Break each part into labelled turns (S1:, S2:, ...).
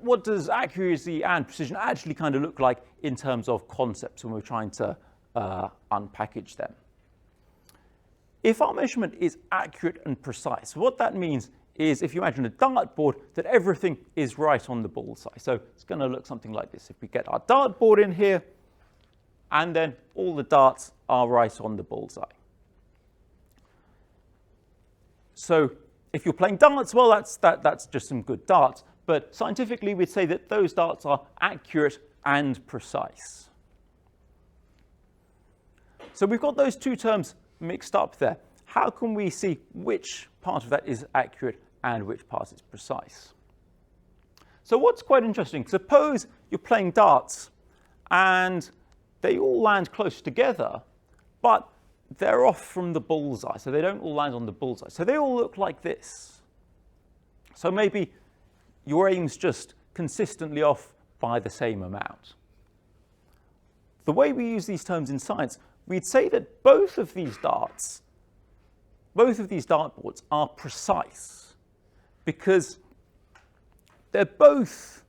S1: what does accuracy and precision actually kind of look like in terms of concepts when we're trying to unpackage them? If our measurement is accurate and precise, what that means is if you imagine a dartboard, that everything is right on the bullseye. So it's going to look something like this. If we get our dartboard in here, and then all the darts are right on the bullseye. So if you're playing darts, well, that's just some good darts. But scientifically, we'd say that those darts are accurate and precise. So we've got those two terms mixed up there. How can we see which part of that is accurate and which part is precise? So what's quite interesting, suppose you're playing darts and they all land close together, but they're off from the bullseye, so they don't all land on the bullseye. So they all look like this. So maybe your aim's just consistently off by the same amount. The way we use these terms in science, we'd say that both of these dartboards are precise because they're both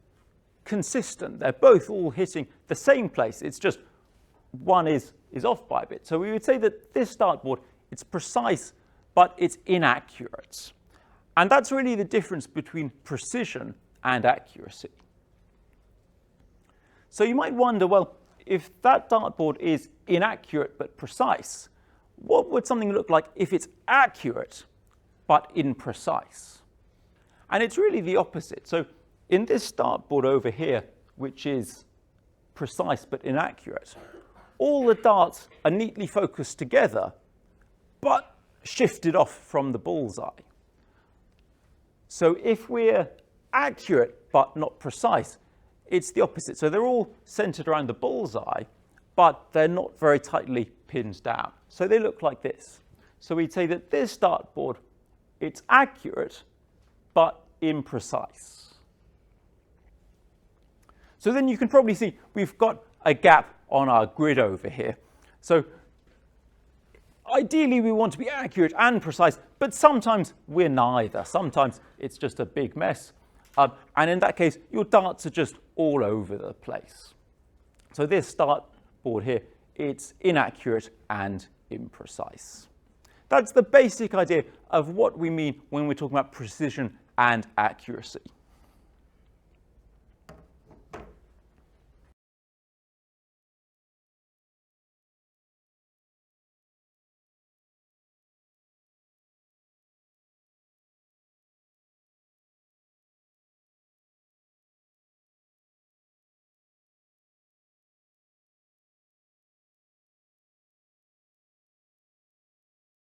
S1: consistent. They're both all hitting the same place. It's just one is off by a bit. So we would say that this dartboard, it's precise, but it's inaccurate. And that's really the difference between precision and accuracy. So you might wonder, well, if that dartboard is inaccurate but precise, what would something look like if it's accurate but imprecise? And it's really the opposite. So in this dartboard over here, which is precise but inaccurate, all the darts are neatly focused together, but shifted off from the bullseye. So if we're accurate but not precise, it's the opposite. So they're all centered around the bullseye, but they're not very tightly pinned down. So they look like this. So we'd say that this dartboard, it's accurate, but imprecise. So then you can probably see we've got a gap on our grid over here. So ideally we want to be accurate and precise, but sometimes we're neither. Sometimes it's just a big mess. And in that case, your darts are just all over the place. So this dartboard here, it's inaccurate and imprecise. That's the basic idea of what we mean when we're talking about precision and accuracy.